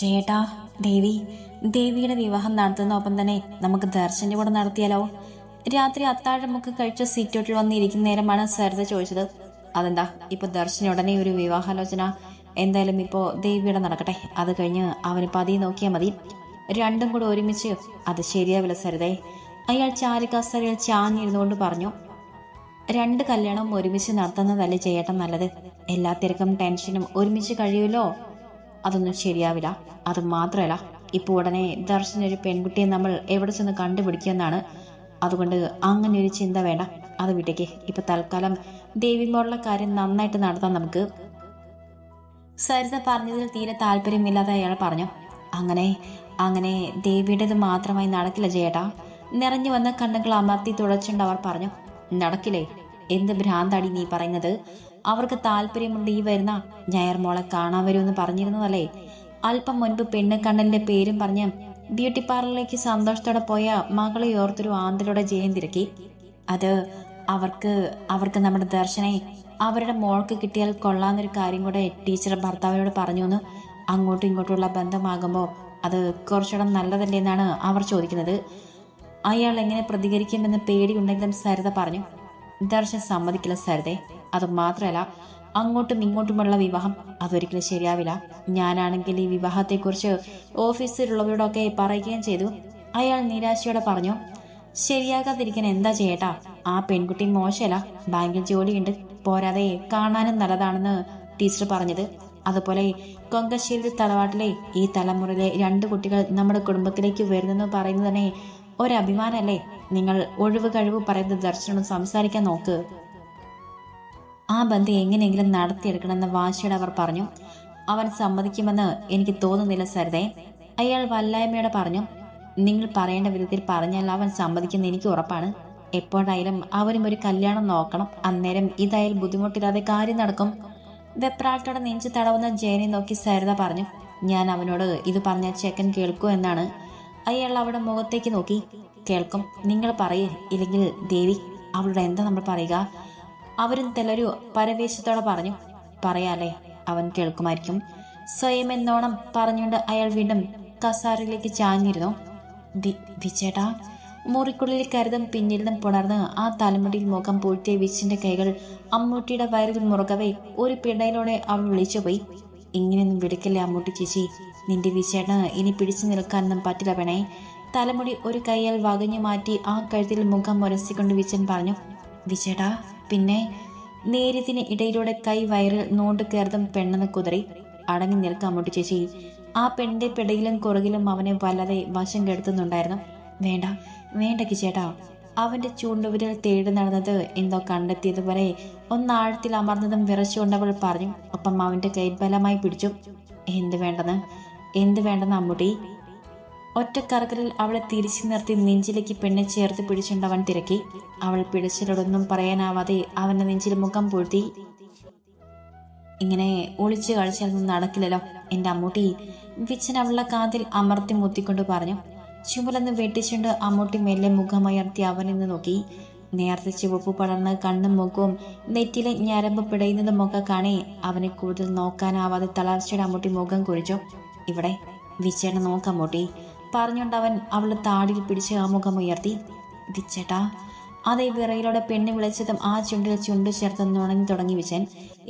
ചേട്ടാ, ദേവിയുടെ വിവാഹം നടത്തുന്നൊപ്പം തന്നെ നമുക്ക് ദർശന്റെ കൂടെ നടത്തിയാലോ? രാത്രി അത്താഴമൊക്കെ കഴിച്ച സീറ്റോട്ടിൽ വന്നിരിക്കുന്ന നേരമാണ് സരിത ചോദിച്ചത്. അതെന്താ ഇപ്പൊ ദർശന ഉടനെ ഒരു വിവാഹാലോചന? എന്തായാലും ഇപ്പോ ദേവിയുടെ നടക്കട്ടെ, അത് കഴിഞ്ഞ് അവന് പതിയെ നോക്കിയാൽ മതി. രണ്ടും കൂടെ ഒരുമിച്ച് അത് ശരിയാവില്ല സരിതേ. അയാൾ ചാരികാസരയിൽ ചാഞ്ഞിരുന്നുകൊണ്ട് പറഞ്ഞു. രണ്ട് കല്യാണം ഒരുമിച്ച് നടത്തുന്നതല്ലേ ചേട്ടൻ നല്ലത്? എല്ലാ തിരക്കും ടെൻഷനും ഒരുമിച്ച് കഴിയുമല്ലോ. അതൊന്നും ശരിയാവില്ല. അത് മാത്രമല്ല, ഇപ്പൊ ഉടനെ ദർശന ഒരു പെൺകുട്ടിയെ നമ്മൾ എവിടെ ചെന്ന് കണ്ടുപിടിക്കുമെന്നാണ്. അതുകൊണ്ട് അങ്ങനെ ഒരു ചിന്ത വേണ്ട, അത് വിട്ടേക്ക്. ഇപ്പൊ തൽക്കാലം ദേവിമോളുടെ കാര്യം നന്നായിട്ട് നടത്താം നമുക്ക്. സരിത പറഞ്ഞതിൽ തീരെ താല്പര്യമില്ലാതെ അയാൾ പറഞ്ഞു. അങ്ങനെ അങ്ങനെ ദേവിയുടേത് മാത്രമായി നടക്കില്ല ചേട്ടാ. നിറഞ്ഞു വന്ന കണ്ണുകൾ അമർത്തി തുടച്ചുകൊണ്ട് അവർ പറഞ്ഞു. നടക്കില്ലേ? എന്ത് ഭ്രാന്താടി നീ പറയുന്നത്? അവർക്ക് താല്പര്യമുണ്ട് ഈ വരുന്ന ഞായർ മോളെ കാണാൻ വരുമെന്ന് പറഞ്ഞിരുന്നതല്ലേ? അല്പം മുൻപ് പെണ്ണ് കണ്ണന്റെ പേരും പറഞ്ഞ് ബ്യൂട്ടി പാർലറിലേക്ക് സന്തോഷത്തോടെ പോയ മകളെ ഓർത്തൊരു ആന്തലോടെ ജയം തിരക്കി. അത് അവർക്ക് നമ്മുടെ ദർശനെ അവരുടെ മോൾക്ക് കിട്ടിയാൽ കൊള്ളാന്നൊരു കാര്യം കൂടെ ടീച്ചർ ഭർത്താവിനോട് പറഞ്ഞു എന്ന്. അങ്ങോട്ടും ഇങ്ങോട്ടുള്ള ബന്ധമാകുമ്പോൾ അത് കുറച്ചുകൂടെ നല്ലതല്ലേ എന്നാണ് അവർ ചോദിക്കുന്നത്. അയാൾ എങ്ങനെ പ്രതികരിക്കുമെന്ന് പേടിയുണ്ടെങ്കിലും സരിത പറഞ്ഞു. ദർശൻ സമ്മതിക്കില്ല സരിതേ. അത് മാത്രമല്ല, അങ്ങോട്ടും ഇങ്ങോട്ടുമുള്ള വിവാഹം അതൊരിക്കലും ശരിയാവില്ല. ഞാനാണെങ്കിൽ ഈ വിവാഹത്തെക്കുറിച്ച് ഓഫീസിലുള്ളവരോടൊക്കെ പറയുകയും ചെയ്തു. അയാൾ നിരാശയോടെ പറഞ്ഞു. ശരിയാകാതിരിക്കാൻ എന്താ ചേട്ടാ? ആ പെൺകുട്ടി മോശമല്ല, ബാങ്കിൽ ജോലിയുണ്ട്, പോരാതെ കാണാനും നല്ലതാണെന്ന് ടീച്ചർ പറഞ്ഞത്. അതുപോലെ കൊങ്കശ്ശേരി തറവാട്ടിലെ ഈ തലമുറയിലെ 2 കുട്ടികൾ നമ്മുടെ കുടുംബത്തിലേക്ക് വരുന്നെന്ന് പറയുന്നത് തന്നെ ഒരഭിമാനല്ലേ? നിങ്ങൾ ഒഴിവ് കഴിവ് പറയുന്ന ദർശനം സംസാരിക്കാൻ നോക്ക്. ആ ബന്ധം എങ്ങനെയെങ്കിലും നടത്തിയെടുക്കണമെന്ന് വാശിയോടെ അവർ പറഞ്ഞു. അവൻ സമ്മതിക്കുമെന്ന് എനിക്ക് തോന്നുന്നില്ല സരിതേ. അയാൾ വല്ലായ്മയോടെ പറഞ്ഞു. നിങ്ങൾ പറയേണ്ട വിധത്തിൽ പറഞ്ഞാൽ അവൻ സമ്മതിക്കുന്ന എനിക്ക് ഉറപ്പാണ്. എപ്പോഴായാലും അവനും ഒരു കല്യാണം നോക്കണം. അന്നേരം ഇതായാലും ബുദ്ധിമുട്ടില്ലാതെ കാര്യം നടക്കും. വെപ്രാട്ടോടെ നെഞ്ചു തടവുന്ന ജയനെ നോക്കി സരിത പറഞ്ഞു. ഞാൻ അവനോട് ഇത് പറഞ്ഞ ചെക്കൻ കേൾക്കൂ എന്നാണ്. അയാൾ അവിടെ മുഖത്തേക്ക് നോക്കി. കേൾക്കും, നിങ്ങൾ പറയേ. ഇല്ലെങ്കിൽ ദേവി അവളുടെ എന്താ നമ്മൾ പറയുക? അവരും തെല്ലൊരു പരവേശത്തോടെ പറഞ്ഞു. പറയാലേ, അവൻ കേൾക്കുമായിരിക്കും. സ്വയം എന്നോണം പറഞ്ഞുകൊണ്ട് അയാൾ വീണ്ടും കസാരയിലേക്ക് ചാഞ്ഞിരുന്നു. വിച്ചേട്ടാ. മുറിക്കുള്ളിൽ കരുതും പിന്നിൽ നിന്നും പുണർന്ന് ആ തലമുടിയിൽ മുഖം പൂഴ്ത്തിയ വിച്ചിന്റെ കൈകൾ അമ്മൂട്ടിയുടെ വയറിൽ മുറുകവേ ഒരു പിടയിലൂടെ അവൾ വിളിച്ചുപോയി. ഇങ്ങനെയൊന്നും വിളിക്കല്ലേ അമ്മൂട്ടി ചേച്ചി. നിന്റെ വിച്ചേട്ടന് ഇനി പിടിച്ചു നിൽക്കാനൊന്നും പറ്റില്ല വേണേ. തലമുടി ഒരു കൈയാൽ വകഞ്ഞു മാറ്റി ആ കഴുത്തിൽ മുഖം മുരസിക്കൊണ്ട് വിച്ചൻ പറഞ്ഞു. വിച്ചേട്ടാ പിന്നെ? നേരിയതിന് ഇടയിലൂടെ കൈ വയറിൽ നോണ്ട് കയറുതും പെണ്ണെന്ന് കുതറി. അടങ്ങി നിൽക്കാം അമ്മൂട്ടി ചേച്ചി. ആ പെണ്ണിന്റെ പിടയിലും കുറുകിലും അവനെ വല്ലാതെ വശം കെടുത്തുന്നുണ്ടായിരുന്നു. വേണ്ട വേണ്ട കിച്ചേട്ടാ. അവന്റെ ചൂണ്ടുവിരൽ തേടി നടന്നത് എന്തോ കണ്ടെത്തിയതുവരെ ഒന്നാഴത്തിൽ അമർന്നതും വിറച്ചുകൊണ്ടവൾ പറഞ്ഞു. ഒപ്പം അവന്റെ കൈ ബലമായി പിടിച്ചു. എന്ത് വേണ്ടെന്ന് അമ്മൂട്ടി? ഒറ്റക്കറക്കലിൽ അവളെ തിരിച്ചു നിർത്തി നെഞ്ചിലേക്ക് പെണ്ണെ ചേർത്ത് പിടിച്ചുകൊണ്ട് അവൻ തിരക്കി. അവൾ പിടിച്ചിലൊടൊന്നും പറയാനാവാതെ അവന്റെ നെഞ്ചിൽ മുഖം പൂഴ്ത്തി. ഇങ്ങനെ ഒളിച്ചു കളിച്ചാലൊന്നും നടക്കില്ലല്ലോ എന്റെ അമ്മൂട്ടി. വിച്ചൻ അവളുടെ കാതിൽ അമർത്തി മുത്തിക്കൊണ്ട് പറഞ്ഞു. ചുമലന്ന് വെട്ടിച്ചുകൊണ്ട് അമ്മൂട്ടി മെല്ലെ മുഖമുയർത്തി അവനിന്ന് നോക്കി. നേരത്തെ ചുവപ്പ് പടർന്ന് കണ്ണും മുഖവും നെറ്റിലെ ഞരമ്പ് പിടയുന്നതുമൊക്കെ കാണി അവനെ കൂടുതൽ നോക്കാനാവാതെ തളർച്ചയുടെ അമ്മൂട്ടി മുഖം കുഴിച്ചു. ഇവിടെ വിച്ചേട്ട നോക്കമ്മൂട്ടി പറഞ്ഞുകൊണ്ട് അവൻ അവളുടെ താടിയിൽ പിടിച്ച് ആ മുഖം ഉയർത്തി. വിച്ചേട്ടാ. അതേ വിറയിലൂടെ പെണ്ണ് വിളിച്ചതും ആ ചുണ്ടിൽ ചുണ്ടു ചേർത്ത് നുണങ്ങി തുടങ്ങി വിച്ചൻ.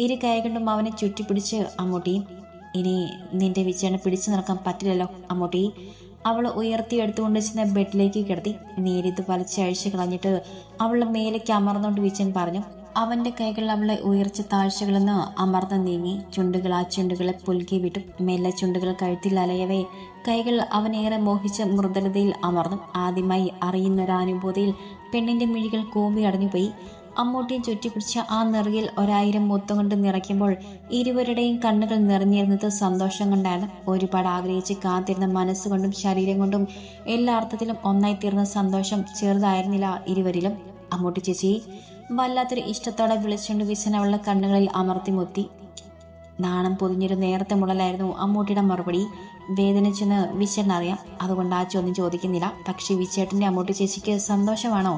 ഇരു കൈകൊണ്ടും അവനെ ചുറ്റിപ്പിടിച്ച് അമ്മൂട്ടി. ഇനി നിന്റെ വിച്ചേട്ടനെ പിടിച്ചു നിൽക്കാൻ പറ്റില്ലല്ലോ അമ്മൂട്ടി. അവൾ ഉയർത്തിയെടുത്തുകൊണ്ട് ചെന്ന് ബെഡിലേക്ക് കിടത്തി. നേരിത് വലിച്ചഴിച്ച് കളഞ്ഞിട്ട് അവളുടെ മേലേക്ക് അമർന്നുകൊണ്ട് വിച്ചൻ പറഞ്ഞു. അവന്റെ കൈകൾ അവളെ ഉയർച്ച താഴ്ചകളെന്ന് അമർന്ന് നീങ്ങി. ചുണ്ടുകൾ ആ ചുണ്ടുകളെ പുൽകി വിട്ടു. മെല്ലെ ചുണ്ടുകൾ കഴുത്തിൽ അലയവേ കൈകൾ അവനേറെ മോഹിച്ച മൃദുലതയിൽ അമർന്നു. ആദ്യമായി അറിയുന്നൊരാനുഭൂതിയിൽ പെണ്ണിന്റെ മിഴികൾ കൂമ്പി അടഞ്ഞുപോയി. അമ്മൂട്ടിയെ ചുറ്റിപ്പിടിച്ച ആ നെറുകിൽ 1000 മുത്തം കൊണ്ട് നിറയ്ക്കുമ്പോൾ ഇരുവരുടെയും കണ്ണുകൾ നിറഞ്ഞിരുന്നത് സന്തോഷം കൊണ്ടായിരുന്നു. ഒരുപാട് ആഗ്രഹിച്ച് കാത്തിരുന്ന മനസ്സുകൊണ്ടും ശരീരം കൊണ്ടും എല്ലാ അർത്ഥത്തിലും ഒന്നായി തീർന്ന സന്തോഷം ചെറുതായിരുന്നില്ല ഇരുവരിലും. അമ്മൂട്ടി ചേച്ചി വല്ലാത്തൊരു ഇഷ്ടത്തോടെ വിളിച്ചുകൊണ്ട് വിച്ചൻ അവളുടെ കണ്ണുകളിൽ അമർത്തി മുത്തി. നാണം പൊതിഞ്ഞൊരു നേരത്തെ മുടലായിരുന്നു അമ്മൂട്ടിയുടെ മറുപടി. വേദനിച്ചെന്ന് വിച്ചേട്ടനറിയാം. അതുകൊണ്ട് ആ ചോദ്യം ചോദിക്കുന്നില്ല. പക്ഷെ വിച്ചേട്ടന്റെ അമ്മൂട്ടി ചേച്ചിക്ക് സന്തോഷമാണോ?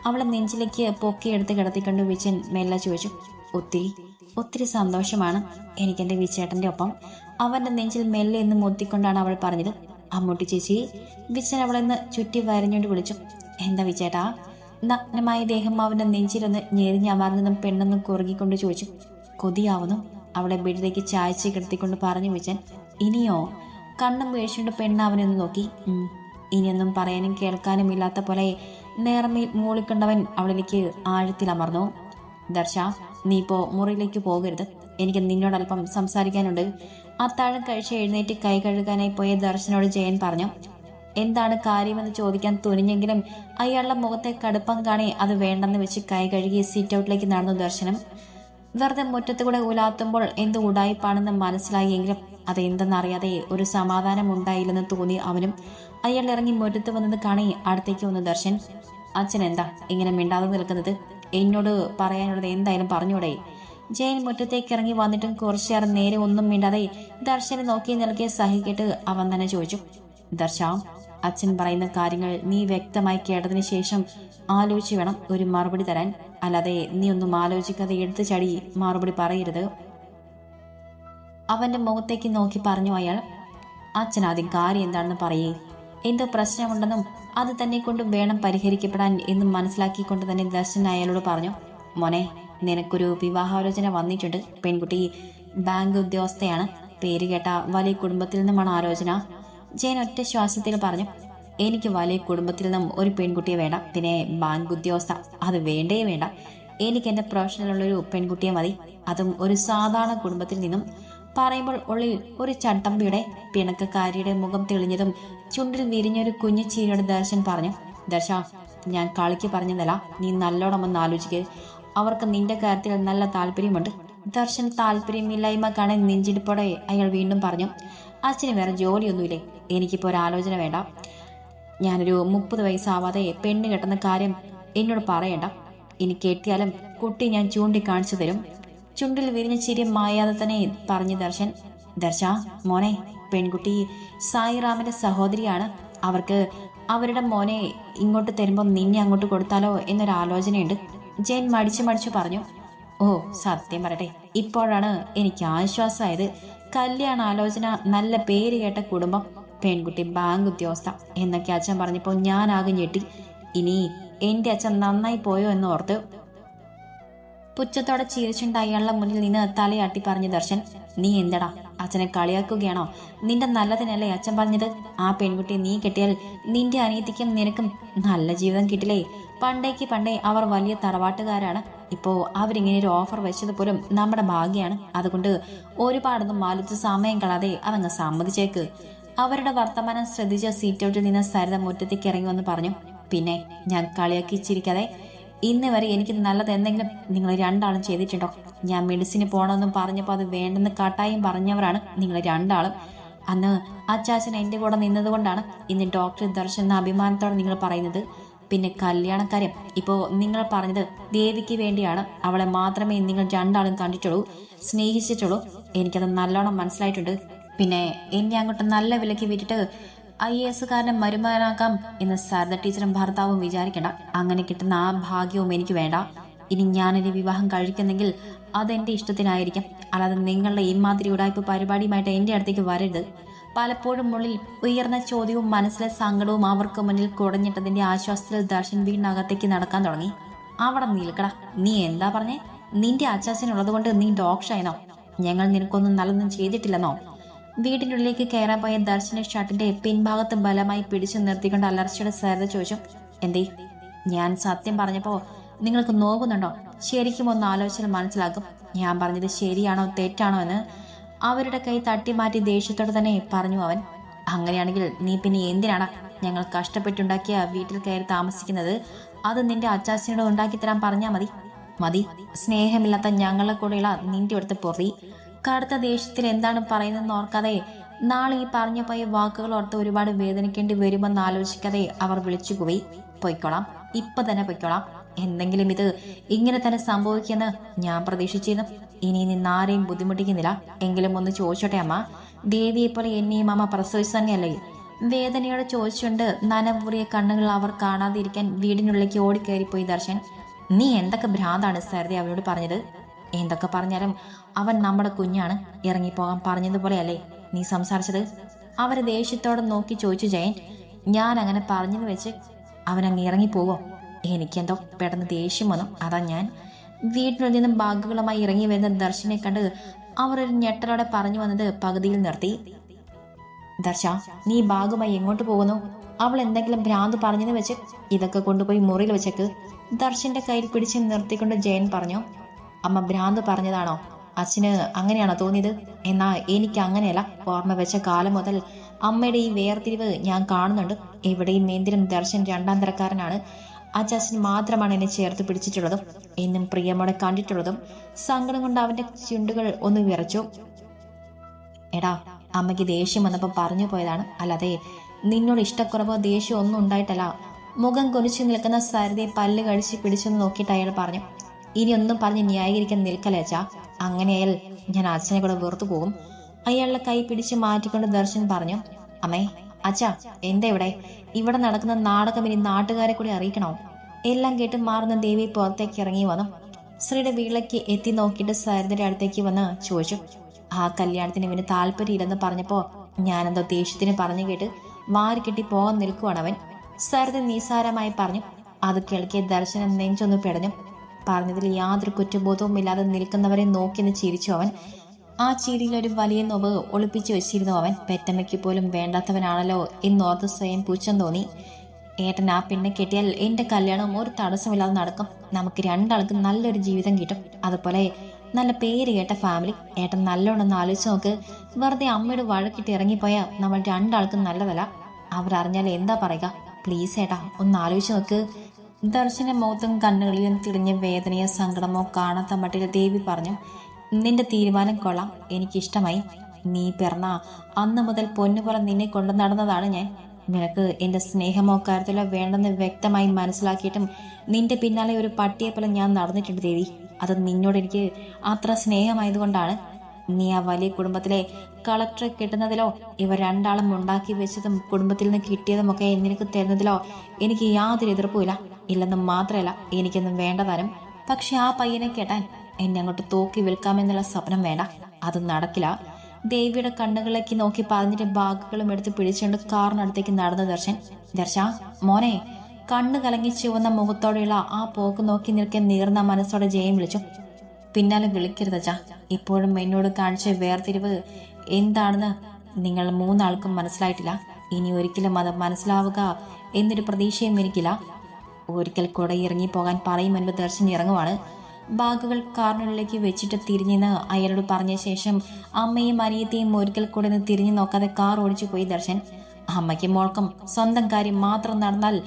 അവളെ നെഞ്ചിലേക്ക് പൊക്കിയെടുത്ത് കിടത്തിക്കൊണ്ട് വിച്ചൻ മെല്ലെ ചോദിച്ചു. ഒത്തിരി ഒത്തിരി സന്തോഷമാണ് എനിക്കെൻ്റെ വിച്ചേട്ടൻ്റെ ഒപ്പം. അവന്റെ നെഞ്ചിൽ മെല്ലെ എന്ന് മുത്തിക്കൊണ്ടാണ് അവൾ പറഞ്ഞത്. അമ്മൂട്ടി ചേച്ചി. വിച്ചൻ അവളെന്ന് ചുറ്റി വരഞ്ഞുകൊണ്ട് വിളിച്ചു. എന്താ വിച്ചേട്ടാ? നഗ്നമായ ദേഹം അവന്റെ നെഞ്ചിലൊന്ന് ഞെരിഞ്ഞമർന്നതും പെണ്ണൊന്നും കുറുകിക്കൊണ്ട് ചോദിച്ചു. കൊതിയാവുന്നു. അവളെ ബെഡിലേക്ക് ചായച്ച് കിടത്തിക്കൊണ്ട് പറഞ്ഞു വിച്ചൻ. ഇനിയോ? കണ്ണും വീഴ്ചകൊണ്ട് പെണ്ണ് അവനൊന്ന് നോക്കി. ഇനിയൊന്നും പറയാനും കേൾക്കാനും ഇല്ലാത്ത പോലെ നേർമയിൽ മൂളിക്കൊണ്ടവൻ അവളിലേക്ക് ആഴത്തിലമർന്നു. ദർശ, നീ ഇപ്പോ മുറിയിലേക്ക് പോകരുത്. എനിക്ക് നിന്നോടല്പം സംസാരിക്കാനുണ്ട്. അത്താഴം കഴിച്ച് എഴുന്നേറ്റ് കൈ കഴുകാനായി പോയ ദർശനോട് ജയൻ പറഞ്ഞു. എന്താണ് കാര്യമെന്ന് ചോദിക്കാൻ തുനിഞ്ഞെങ്കിലും അയാളുടെ മുഖത്തെ കടുപ്പം കാണി അത് വേണ്ടെന്ന് വെച്ച് കൈ കഴുകി സീറ്റ് ഔട്ടിലേക്ക് നടന്നു ദർശനം. വെറുതെ മുറ്റത്തുകൂടെ ഉലാത്തുമ്പോൾ എന്ത് ഉടായിപ്പാണെന്ന് മനസ്സിലായെങ്കിലും അതെന്തെന്നറിയാതെ ഒരു സമാധാനം ഉണ്ടായില്ലെന്ന് തോന്നി അവനും. അയാൾ ഇറങ്ങി മുറ്റത്ത് വന്നത് കാണി അടുത്തേക്ക് വന്നു ദർശൻ. അച്ഛൻ എന്താ ഇങ്ങനെ മിണ്ടാതെ നിൽക്കുന്നത്? എന്നോട് പറയാനുള്ളത് എന്തായാലും പറഞ്ഞൂടെ? ജയൻ മുറ്റത്തേക്ക് ഇറങ്ങി വന്നിട്ടും കുറച്ചേറെ നേരെ ഒന്നും മിണ്ടാതെ ദർശനെ നോക്കി നിൽക്കിയ സഹിക്കിട്ട് അവൻ തന്നെ ചോദിച്ചു. ദർശ, അച്ഛൻ പറയുന്ന കാര്യങ്ങൾ നീ വ്യക്തമായി കേട്ടതിന് ശേഷം ആലോചിച്ച് വേണം ഒരു മറുപടി തരാൻ. അല്ലാതെ നീ ഒന്നും ആലോചിക്കാതെ എടുത്തു ചാടി മറുപടി പറയരുത്. അവന്റെ മുഖത്തേക്ക് നോക്കി പറഞ്ഞു അയാൾ. അച്ഛൻ ആദ്യം കാര്യം എന്താണെന്ന് പറയേ. എന്തോ പ്രശ്നമുണ്ടെന്നും അത് തന്നെ കൊണ്ട് വേണം പരിഹരിക്കപ്പെടാൻ എന്നും മനസ്സിലാക്കിക്കൊണ്ട് തന്നെ ദർശൻ അയാളോട് പറഞ്ഞു. മോനെ, നിനക്കൊരു വിവാഹാലോചന വന്നിട്ടുണ്ട്. പെൺകുട്ടി ബാങ്ക് ഉദ്യോഗസ്ഥയാണ്. പേര് കേട്ട വലിയ കുടുംബത്തിൽ നിന്നുമാണ് ആലോചന. ജയൻ ഒറ്റ ശ്വാസത്തിൽ പറഞ്ഞു. എനിക്ക് വലിയ കുടുംബത്തിൽ നിന്നും ഒരു പെൺകുട്ടിയെ വേണ്ട. പിന്നെ ബാങ്ക് ഉദ്യോഗസ്ഥ അത് വേണ്ടേ വേണ്ട. എനിക്ക് എന്റെ പ്രൊഫഷനിലുള്ളൊരു പെൺകുട്ടിയെ മതി. അതും ഒരു സാധാരണ കുടുംബത്തിൽ നിന്നും. പറയുമ്പോൾ ഉള്ളിൽ ഒരു ചട്ടമ്പിയുടെ പിണക്കക്കാരിയുടെ മുഖം തെളിഞ്ഞതും ചുണ്ടിൽ വിരിഞ്ഞൊരു കുഞ്ഞു ചീരയുടെ ദർശൻ പറഞ്ഞു. ദർശ, ഞാൻ കളിക്ക് പറഞ്ഞതല്ല. നീ നല്ലോണം ഒന്ന് ആലോചിക്കുക. അവർക്ക് നിന്റെ കാര്യത്തിൽ നല്ല താല്പര്യമുണ്ട്. ദർശൻ താല്പര്യമില്ലായ്മ കാണാൻ നെഞ്ചിടിപ്പോടെ അയാൾ വീണ്ടും പറഞ്ഞു. അച്ഛന് വേറെ ജോലിയൊന്നുമില്ലേ? എനിക്കിപ്പോൾ ഒരു ആലോചന വേണ്ട. ഞാനൊരു 30 വയസ്സാവാതെ പെണ്ണ് കെട്ടുന്ന കാര്യം എന്നോട് പറയണ്ട. ഇനി കെട്ടിയാലും കുട്ടി ഞാൻ ചൂണ്ടിക്കാണിച്ചു തരും. ചുണ്ടിൽ വിരിഞ്ഞ ചിരി മായാതെ തന്നെ പറഞ്ഞു ദർശൻ. ദർശ മോനെ, പെൺകുട്ടി സായിറാമിന്റെ സഹോദരിയാണ്. അവർക്ക് അവരുടെ മോനെ ഇങ്ങോട്ട് തരുമ്പോൾ നിന്നെ അങ്ങോട്ട് കൊടുത്താലോ എന്നൊരാലോചനയുണ്ട്. ജയൻ മടിച്ചു പറഞ്ഞു. ഓ, സത്യം പറയട്ടെ, ഇപ്പോഴാണ് എനിക്ക് ആശ്വാസമായത്. കല്യാണ ആലോചന, നല്ല പേര് കേട്ട കുടുംബം, പെൺകുട്ടി ബാങ്ക് ഉദ്യോഗസ്ഥ എന്നൊക്കെ അച്ഛൻ പറഞ്ഞപ്പോൾ ഞാനാകെ ഞെട്ടി. ഇനി എന്റെ അച്ഛൻ നന്നായി പോയോ എന്ന് ഓർത്ത് പുച്ഛത്തോടെ ചിരിച്ചുണ്ട് അയാളുടെ മുന്നിൽ നിന്ന് തലയാട്ടി പറഞ്ഞു ദർശൻ. നീ എന്തടാ അച്ഛനെ കളിയാക്കുകയാണോ? നിന്റെ നല്ലതിനല്ലേ അച്ഛൻ പറഞ്ഞത്? ആ പെൺകുട്ടിയെ നീ കെട്ടിയാൽ നിന്റെ അനിയത്തിക്കും നിനക്കും നല്ല ജീവിതം കിട്ടില്ലേ? പണ്ടേ അവർ വലിയ തറവാട്ടുകാരാണ്. ഇപ്പോ അവരിങ്ങനെ ഒരു ഓഫർ വെച്ചത് പോലും നമ്മുടെ ഭാഗ്യാണ്. അതുകൊണ്ട് ഒരുപാടൊന്നും ആലോചിച്ച് സമയം കളാതെ അതങ്ങ് സമ്മതിച്ചേക്ക്. അവരുടെ വർത്തമാനം ശ്രദ്ധിച്ച സീറ്റൗട്ടിൽ നിന്ന് സരിത മുറ്റത്തേക്ക് ഇറങ്ങി വന്ന് പറഞ്ഞു. പിന്നെ ഞാൻ കളിയാക്കി ചിരിക്കാതെ, ഇന്ന് വരെ എനിക്ക് നല്ലത് എന്തെങ്കിലും നിങ്ങൾ രണ്ടാളും ചെയ്തിട്ടുണ്ടോ? ഞാൻ മെഡിസിന് പോകണമെന്നും പറഞ്ഞപ്പോൾ അത് വേണ്ടെന്ന് കട്ടായും പറഞ്ഞവരാണ് നിങ്ങൾ രണ്ടാളും. അന്ന് അച്ചാച്ചൻ എന്റെ കൂടെ നിന്നതുകൊണ്ടാണ് ഇന്ന് ഡോക്ടർ ദർശൻ എന്ന അഭിമാനത്തോടെ നിങ്ങൾ പറയുന്നത്. പിന്നെ കല്യാണക്കാര്യം ഇപ്പോൾ നിങ്ങൾ പറഞ്ഞത് ദേവിക്ക് വേണ്ടിയാണ്. അവളെ മാത്രമേ നിങ്ങൾ രണ്ടാളും കണ്ടിട്ടുള്ളൂ, സ്നേഹിച്ചിട്ടുള്ളൂ. എനിക്കത് നല്ലോണം മനസ്സിലായിട്ടുണ്ട്. പിന്നെ എന്നെ അങ്ങോട്ട് നല്ല വിലക്ക് വിറ്റിട്ട് IAS കാരനെ മരുമകനാക്കാം എന്ന് സരിത ടീച്ചറും ഭർത്താവും വിചാരിക്കണ്ട. അങ്ങനെ കിട്ടുന്ന ആ ഭാഗ്യവും എനിക്ക് വേണ്ട. ഇനി ഞാനൊരു വിവാഹം കഴിക്കുന്നെങ്കിൽ അതെന്റെ ഇഷ്ടത്തിനായിരിക്കും. അല്ലാതെ നിങ്ങളുടെ ഇമാതിരി ഉടായ്പ പരിപാടിയുമായിട്ട് എന്റെ അടുത്തേക്ക് വരരുത്. പലപ്പോഴും ഉള്ളിൽ ഉയർന്ന ചോദ്യവും മനസ്സിലെ സങ്കടവും അവർക്ക് മുന്നിൽ കുടഞ്ഞിട്ടതിന്റെ ആശ്വാസത്തിൽ ദർശൻ വീടിനകത്തേക്ക് നടക്കാൻ തുടങ്ങി. അവിടെ നിൽക്കടാ, നീ എന്താ പറഞ്ഞേ? നിന്റെ അച്ചാച്ചനുള്ളത് കൊണ്ട് നീ ഡോക്ടറായിരുന്നോ? ഞങ്ങൾ നിനക്കൊന്നും നല്ലതൊന്നും ചെയ്തിട്ടില്ലെന്നോ? വീടിനുള്ളിലേക്ക് കയറാൻ പോയ ദർശന ഷർട്ടിന്റെ പിൻഭാഗത്ത് ബലമായി പിടിച്ചു നിർത്തിക്കൊണ്ട് അലർച്ചയുടെ സരിത ചോദിച്ചു. എന്തേ? ഞാൻ സത്യം പറഞ്ഞപ്പോ നിങ്ങൾക്ക് നോക്കുന്നുണ്ടോ? ശരിക്കും ഒന്ന് ആലോചിച്ചാൽ മനസ്സിലാക്കും ഞാൻ പറഞ്ഞത് ശരിയാണോ തെറ്റാണോ എന്ന്. അവരുടെ കൈ തട്ടി മാറ്റി ദേഷ്യത്തോടെ തന്നെ പറഞ്ഞു അവൻ. അങ്ങനെയാണെങ്കിൽ നീ പിന്നെ എന്തിനാണ് ഞങ്ങൾ കഷ്ടപ്പെട്ടുണ്ടാക്കിയ വീട്ടിൽ കയറി താമസിക്കുന്നത്? അത് നിന്റെ അച്ചാച്ചനോട് ഉണ്ടാക്കി തരാൻ പറഞ്ഞാൽ മതി. സ്നേഹമില്ലാത്ത ഞങ്ങളുടെ കൂടെയുള്ള നിന്റെ അടുത്ത് പൊറി. കടുത്ത ദേഷ്യത്തിൽ എന്താണ് പറയുന്നതെന്ന് ഓർക്കാതെ, നാളെ ഈ പറഞ്ഞു പോയ വാക്കുകൾ ഓർത്ത് ഒരുപാട് വേദനിക്കേണ്ടി വരുമെന്ന് ആലോചിക്കാതെ അവർ വിളിച്ചുപോയി. പൊയ്ക്കോളാം, ഇപ്പൊ തന്നെ പൊയ്ക്കോളാം. എന്തെങ്കിലും ഇത് ഇങ്ങനെ തന്നെ സംഭവിക്കുമെന്ന് ഞാൻ പ്രതീക്ഷിച്ചിരുന്നു. ഇനി നിന്ന് ആരെയും ബുദ്ധിമുട്ടിക്കുന്നില്ല. എങ്കിലും ഒന്ന് ചോദിച്ചോട്ടെ അമ്മ, ദേവിയെ പോലെ എന്നെയും അമ്മ പ്രസവിച്ചു തന്നെയല്ലേ? വേദനയോടെ ചോദിച്ചുകൊണ്ട് നനവുറിയ കണ്ണുകൾ അവർ കാണാതിരിക്കാൻ വീടിനുള്ളിലേക്ക് ഓടിക്കയറിപ്പോയി ദർശൻ. നീ എന്തൊക്കെ ഭ്രാന്താണ് സരിത അവനോട് പറഞ്ഞത്? എന്തൊക്കെ പറഞ്ഞാലും അവൻ നമ്മുടെ കുഞ്ഞാണ്. ഇറങ്ങിപ്പോകാൻ പറഞ്ഞതുപോലെയല്ലേ നീ സംസാരിച്ചത്? അവരെ ദേഷ്യത്തോടെ നോക്കി ചോദിച്ചു ജയൻ. ഞാൻ അങ്ങനെ പറഞ്ഞെന്ന് വെച്ച് അവനങ്ങ് ഇറങ്ങിപ്പോവോ? എനിക്കെന്തോ പെട്ടെന്ന് ദേഷ്യം വന്നു. അതാ ഞാൻ. വീട്ടിൽ നിന്നും ബാഗുകളുമായി ഇറങ്ങി വരുന്ന ദർശനെ കണ്ട് അവർ ഒരു ഞെട്ടലോടെ പറഞ്ഞു വന്നത് പകുതിയിൽ നിർത്തി. ദർശ, നീ ബാഗുമായി എങ്ങോട്ട് പോകുന്നു? അവൾ എന്തെങ്കിലും ഭ്രാന്ത് പറഞ്ഞെന്ന് വെച്ച് ഇതൊക്കെ കൊണ്ടുപോയി മുറിയിൽ വെച്ചേക്ക്. ദർശന്റെ കയ്യിൽ പിടിച്ച് നിർത്തിക്കൊണ്ട് ജയൻ പറഞ്ഞു. അമ്മ ഭ്രാന്ത് പറഞ്ഞതാണോ? അച്ഛന് അങ്ങനെയാണോ തോന്നിയത്? എന്നാ എനിക്ക് അങ്ങനെയല്ല. ഓർമ്മ വെച്ച കാലം മുതൽ അമ്മയുടെ ഈ വേർതിരിവ് ഞാൻ കാണുന്നുണ്ട്. എവിടെയും എന്തിനും ദർശൻ രണ്ടാം തരക്കാരനാണ്. അച്ഛൻ മാത്രമാണ് എന്നെ ചേർത്ത് പിടിച്ചിട്ടുള്ളതും എന്നും പ്രിയമോടെ കണ്ടിട്ടുള്ളതും. സങ്കടം കൊണ്ട് അവന്റെ ചുണ്ടുകൾ ഒന്ന് വിറച്ചു. എടാ, അമ്മയ്ക്ക് ദേഷ്യം വന്നപ്പോൾ പറഞ്ഞു പോയതാണ്, അല്ലാതെ നിന്നോട് ഇഷ്ടക്കുറവോ ദേഷ്യമോ ഒന്നും ഉണ്ടായിട്ടല്ല. മുഖം കൊലിച്ചു നിൽക്കുന്ന സരിതയെ പല്ല് കഴിച്ച് പിടിച്ചെന്ന് നോക്കിയിട്ട് അയാൾ പറഞ്ഞു. ഇനി ഒന്നും പറഞ്ഞ് ന്യായീകരിക്കാൻ നിൽക്കല്ലേ അച്ഛാ. അങ്ങനെയായാൽ ഞാൻ അച്ഛനെ കൂടെ വെറുത്തു പോകും. അയാളുടെ കൈ പിടിച്ച് മാറ്റിക്കൊണ്ട് ദർശൻ പറഞ്ഞു. അമ്മേ, അച്ഛാ, എന്താ ഇവിടെ നടക്കുന്ന നാടകം ഇനി നാട്ടുകാരെ കൂടി അറിയിക്കണോ? എല്ലാം കേട്ട് മാറുന്ന ദേവി പുറത്തേക്ക് ഇറങ്ങി വന്നു. ശ്രീയുടെ വീട്ടിലേക്ക് എത്തി നോക്കിയിട്ട് സരിതയുടെ അടുത്തേക്ക് വന്ന് ചോദിച്ചു. ആ കല്യാണത്തിന് ഇവന് താല്പര്യമില്ലെന്ന് പറഞ്ഞപ്പോ ഞാനെന്തോ ദേഷ്യത്തിന് പറഞ്ഞു കേട്ട് വാരി കെട്ടി പോകാൻ നിൽക്കുവാണ് അവൻ. സരിത നിസാരമായി പറഞ്ഞു. അത് കേൾക്കിയ ദർശനം നെഞ്ചൊന്നു പിടഞ്ഞു. പറഞ്ഞതിൽ യാതൊരു കുറ്റബോധവും ഇല്ലാതെ നിൽക്കുന്നവരെ നോക്കിന്ന് ചിരിച്ചു അവൻ. ആ ചിരിയിൽ ഒരു വലിയ നോവ് ഒളിപ്പിച്ചു വെച്ചിരുന്നു അവൻ. പെറ്റമ്മയ്ക്ക് പോലും വേണ്ടാത്തവനാണല്ലോ എന്നോർത്ത് സ്വയം പുച്ഛം തോന്നി. ഏട്ടൻ ആ പെണ്ണെ കെട്ടിയാൽ എന്റെ കല്യാണം ഒരു തടസ്സമില്ലാതെ നടക്കും. നമുക്ക് രണ്ടാൾക്കും നല്ലൊരു ജീവിതം കിട്ടും. അതുപോലെ നല്ല പേര് കേട്ട ഫാമിലി. ഏട്ടൻ നല്ലോണമെന്ന് ആലോചിച്ച് നോക്ക്. വെറുതെ അമ്മയുടെ വഴക്കിട്ട് ഇറങ്ങിപ്പോയാൽ നമ്മൾ രണ്ടാൾക്കും നല്ലതല്ല. അവരറിഞ്ഞാൽ എന്താ പറയുക? പ്ലീസ് ഏട്ടാ, ഒന്ന് ആലോചിച്ച് നോക്ക്. ദർശന മുഖത്തും കണ്ണുകളിലും തിരിഞ്ഞ വേദനയോ സങ്കടമോ കാണാത്ത മട്ടിൽ ദേവി പറഞ്ഞു. നിന്റെ തീരുമാനം കൊള്ളാം, എനിക്കിഷ്ടമായി. നീ പിറന്ന അന്ന് മുതൽ പൊന്നുപോലെ നിന്നെ കൊണ്ടു നടന്നതാണ് ഞാൻ. നിനക്ക് എന്റെ സ്നേഹമോ കരുതലോ വേണ്ടെന്ന് വ്യക്തമായി മനസ്സിലാക്കിയിട്ടും നിന്റെ പിന്നാലെ ഒരു പട്ടിയെ പോലെ ഞാൻ നടന്നിട്ടുണ്ട് ദേവി. അത് നിന്നോട് എനിക്ക് അത്ര സ്നേഹമായതുകൊണ്ടാണ്. നീ ആ വലിയ കുടുംബത്തിലെ കളക്ടറെ കിട്ടുന്നതിലോ ഇവർ രണ്ടാളും ഉണ്ടാക്കി വെച്ചതും കുടുംബത്തിൽ നിന്ന് കിട്ടിയതുമൊക്കെ നിനക്ക് തരുന്നതിലോ എനിക്ക് യാതൊരു എതിർപ്പുമില്ല. ഇല്ലെന്നും മാത്രമല്ല, എനിക്കൊന്നും വേണ്ടതാനും. പക്ഷെ ആ പയ്യനെ കേട്ടാൻ എന്നെ അങ്ങോട്ട് തൂക്കി വിൽക്കാമെന്നുള്ള സ്വപ്നം വേണ്ട. അത് നടക്കില്ല. ദേവിയുടെ കണ്ണുകളിലേക്ക് നോക്കി പറഞ്ഞിട്ട് ബാഗുകളും എടുത്ത് പിടിച്ചുകൊണ്ട് കാറിനടുത്തേക്ക് നടന്നു ദർശൻ. ദർശ, മോനെ. കണ്ണു കലങ്ങി ചുവന്ന മുഖത്തോടെയുള്ള ആ പോക്ക് നോക്കി നിൽക്കാൻ നീർന്ന മനസ്സോടെ ജയം വിളിച്ചു. പിന്നാലെ വിളിക്കരുതച്ചാ. ഇപ്പോഴും എന്നോട് കാണിച്ച വേർതിരിവ് എന്താണെന്ന് നിങ്ങൾ മൂന്നാൾക്കും മനസ്സിലായിട്ടില്ല. ഇനി ഒരിക്കലും അത് മനസ്സിലാവുക എന്നൊരു പ്രതീക്ഷയും എനിക്കില്ല. ഒരിക്കൽ കൂടെ ഇറങ്ങിപ്പോകാൻ പറയും മുൻപ് ദർശൻ ഇറങ്ങുവാണ്. ബാഗുകൾ കാറിനുള്ളിലേക്ക് വെച്ചിട്ട് തിരിഞ്ഞെന്ന് അയാളോട് പറഞ്ഞ ശേഷം അമ്മയും അനിയത്തെയും ഒരിക്കൽ കൂടെ ഒന്ന് തിരിഞ്ഞു നോക്കാതെ കാർ ഓടിച്ചു പോയി ദർശൻ. അമ്മയ്ക്കും മോൾക്കും സ്വന്തം കാര്യം മാത്രം നടന്നാൽ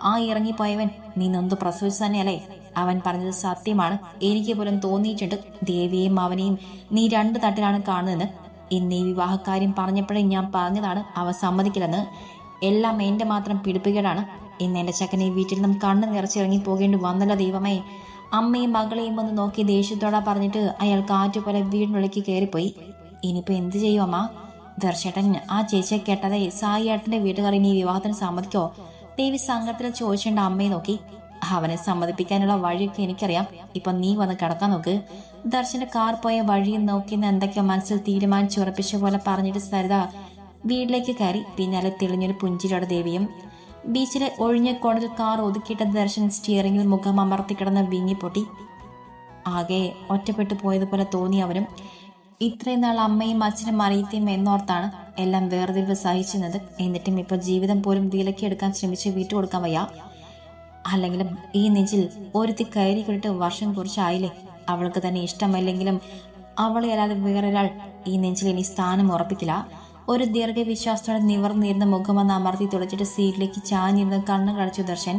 ആ ഇറങ്ങിപ്പോയവൻ നീ നൊന്ത് പ്രസവിച്ചു തന്നെയല്ലേ? അവൻ പറഞ്ഞത് സത്യമാണ്. എനിക്ക് പോലും തോന്നിയിട്ടുണ്ട് ദേവിയെയും അവനെയും നീ രണ്ട് തട്ടിലാണ് കാണുന്നതെന്ന്. ഇന്ന് ഈ വിവാഹക്കാര്യം പറഞ്ഞപ്പോഴേ ഞാൻ പറഞ്ഞതാണ് അവ സമ്മതിക്കില്ലെന്ന്. എല്ലാം എന്റെ മാത്രം പിടിപ്പുകേടാണ്. ഇന്ന് എന്റെ ചക്കനെ വീട്ടിൽ നിന്നും കണ്ണ് നിറച്ചിറങ്ങി പോകേണ്ടി വന്നല്ലോ ദൈവമേ. അമ്മയും മകളെയും ഒന്ന് നോക്കി ദേഷ്യത്തോടാ പറഞ്ഞിട്ട് അയാൾ കാറ്റുപോലെ വീടിനുള്ളിലേക്ക് കയറിപ്പോയി. ഇനിയിപ്പോ എന്ത് ചെയ്യും അമ്മ? ദർശേട്ടൻ ആ ചേച്ചിയെ കേട്ടതേ സായി ഏട്ടന്റെ വീട്ടുകാർ ഇനി വിവാഹത്തിന് സമ്മതിക്കോ? ദേവി സങ്കടത്തിൽ ചോദിച്ചേണ്ട അമ്മയെ നോക്കി. അവനെ സമ്മതിപ്പിക്കാനുള്ള വഴിയൊക്കെ എനിക്കറിയാം. ഇപ്പൊ നീ വന്ന് കിടക്കാൻ നോക്ക്. ദർശന്റെ കാർ പോയ വഴിയും നോക്കിയെന്ന് എന്തൊക്കെയോ മനസ്സിൽ തീരുമാനിച്ചുറപ്പിച്ച പോലെ പറഞ്ഞിട്ട് സരിത വീട്ടിലേക്ക് കയറി. പിന്നാലെ തെളിഞ്ഞൊരു പുഞ്ചിരിയോടെ ദേവിയും. ബീച്ചിലെ ഒഴിഞ്ഞ കോണിൽ കാർ ഒതുക്കിയിട്ട ദർശൻ സ്റ്റിയറിംഗിൽ മുഖം അമർത്തിക്കിടന്ന് വിങ്ങിപ്പൊട്ടി. ആകെ ഒറ്റപ്പെട്ടു പോയതുപോലെ തോന്നി അവനും. ഇത്രയും നാൾ അമ്മയും അച്ഛനും അറിയത്തെയും എന്നോർത്താണ് എല്ലാം വേർതിരിവ് സഹിച്ചിരുന്നത്. എന്നിട്ടും ഇപ്പൊ ജീവിതം പോലും വിലക്കിയെടുക്കാൻ ശ്രമിച്ച് വിട്ടുകൊടുക്കാൻ വയ്യ. അല്ലെങ്കിലും ഈ നെഞ്ചിൽ ഒരുത്തി കയറി കിട്ടിട്ട് വർഷം കുറിച്ചായില്ലേ. അവൾക്ക് തന്നെ ഇഷ്ടമല്ലെങ്കിലും അവളെ അല്ലാതെ വേറൊരാൾ ഈ നെഞ്ചിൽ ഇനി സ്ഥാനം ഉറപ്പിക്കില്ല. ഒരു ദീർഘവിശ്വാസത്തോടെ നിവർന്നിരുന്ന മുഖം വന്ന് അമർത്തി തുളച്ചിട്ട് സീറ്റിലേക്ക് ചാഞ്ഞിരുന്ന് കണ്ണു കടച്ചു ദർശൻ.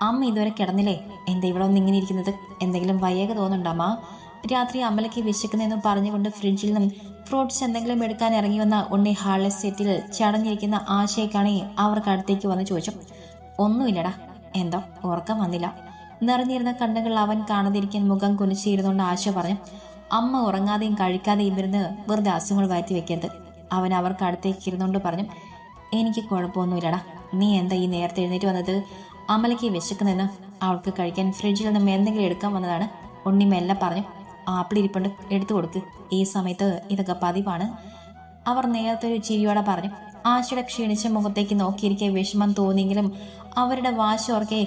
അമ്മ ഇതുവരെ കിടന്നില്ലേ? എന്താ ഇവിടെ ഒന്ന് ഇങ്ങനെ ഇരിക്കുന്നത്? എന്തെങ്കിലും വയ്യക തോന്നുന്നുണ്ടോ അമ്മ? രാത്രി അമ്മലയ്ക്ക് വിശക്കുന്നെന്ന് പറഞ്ഞുകൊണ്ട് ഫ്രിഡ്ജിൽ നിന്നും ഫ്രൂട്ട്സ് എന്തെങ്കിലും എടുക്കാൻ ഇറങ്ങി വന്ന ഉണ്ണി ഹാളിലെ സെറ്റിൽ ചടഞ്ഞിരിക്കുന്ന ആശയെ കാണി അവർക്ക് അടുത്തേക്ക് വന്ന് ചോദിച്ചു. ഒന്നുമില്ലടാ. എന്തോ ഉറക്കം വന്നില്ല. നിറഞ്ഞിരുന്ന കണ്ണുകൾ അവൻ കാണാതിരിക്കാൻ മുഖം കുനിച്ചിരുന്നുകൊണ്ട് ആശ പറഞ്ഞു. അമ്മ ഉറങ്ങാതെയും കഴിക്കാതെയും ഇരുന്ന് വെറുതെ അസുഖങ്ങൾ വരുത്തി വെക്കരുത്. അവൻ അവർക്ക് അടുത്തേക്ക് ഇരുന്നുകൊണ്ട് പറഞ്ഞു. എനിക്ക് കുഴപ്പമൊന്നുമില്ലടാ. നീ എന്താ ഈ നേരത്തെ എഴുന്നേറ്റ് വന്നത്? അമലയ്ക്ക് വിശക്കുന്നെന്ന് അവൾക്ക് കഴിക്കാൻ ഫ്രിഡ്ജിൽ നിന്നും എന്തെങ്കിലും എടുക്കാൻ വന്നതാണ്. ഉണ്ണി മെല്ലെ പറഞ്ഞു. ആപ്പിൾ ഇരിപ്പുണ്ട്, എടുത്തു കൊടുക്ക്. ഈ സമയത്ത് ഇതൊക്കെ പതിവാണ്. അവർ നേരത്തെ ഒരു ചിരിയോടെ പറഞ്ഞു. ആശയുടെ ക്ഷീണിച്ച മുഖത്തേക്ക് നോക്കിയിരിക്കെ വിഷമം തോന്നിയെങ്കിലും അവരുടെ വാശി ഓർക്കെ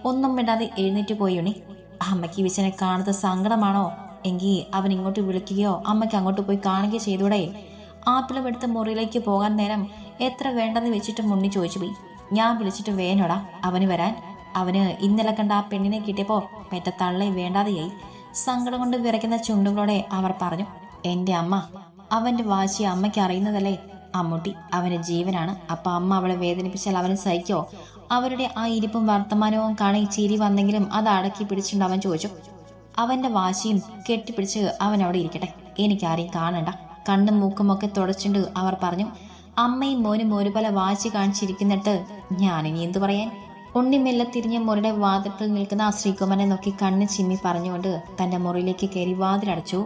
ഒന്നും മിണ്ടാതെ എഴുന്നേറ്റ് പോയി ഉണ്ണി. അമ്മയ്ക്ക് വിശനെ കാണുന്നത് സങ്കടമാണോ? എങ്കിൽ അവൻ ഇങ്ങോട്ട് വിളിക്കുകയോ അമ്മയ്ക്ക് അങ്ങോട്ട് പോയി കാണുകയോ ചെയ്തൂടെ? ആപ്പിളും എടുത്ത് മുറിയിലേക്ക് പോകാൻ നേരം എത്ര വേണ്ടെന്ന് വെച്ചിട്ട് മുണ്ണി ചോദിച്ചു പോയി. ഞാൻ വിളിച്ചിട്ട് വേനോടാ അവന് വരാൻ? അവന് ഇന്നലെ കണ്ട ആ പെണ്ണിനെ കിട്ടിയപ്പോ പെറ്റ തള്ളെ വേണ്ടാതെയായി. സങ്കടം കൊണ്ട് വിറയ്ക്കുന്ന ചുണ്ടുകളോടെ അവർ പറഞ്ഞു. എന്റെ അമ്മ, അവന്റെ വാശി അമ്മയ്ക്ക് അറിയുന്നതല്ലേ? അമ്മൂട്ടി അവന് ജീവനാണ്. അപ്പൊ അമ്മ അവളെ വേദനിപ്പിച്ചാൽ അവന് സഹിക്കോ? അവരുടെ ആ ഇരിപ്പും വർത്തമാനവും കാണി ചിരി വന്നെങ്കിലും അത് അടക്കി പിടിച്ചിട്ടുണ്ട് അവൻ ചോദിച്ചു. അവന്റെ വാശിയും കെട്ടിപ്പിടിച്ച് അവൻ അവിടെ ഇരിക്കട്ടെ, എനിക്കാരെയും കാണണ്ട. കണ്ണും മൂക്കും ഒക്കെ തുടച്ചുണ്ട് അവർ പറഞ്ഞു. അമ്മയും മോനും ഒരുപോലെ വാശി കാണിച്ചിരിക്കുന്നിട്ട് ഞാനിനി എന്തു പറയാൻ? ഉണ്ണി മെല്ലെ തിരിഞ്ഞ മുറിയുടെ വാതിൽക്കൽ നിൽക്കുന്ന ആ ശ്രീകുമാരനെ നോക്കി കണ്ണ് ചിമ്മി പറഞ്ഞുകൊണ്ട് തന്റെ മുറിയിലേക്ക് കയറി വാതിലടച്ചു.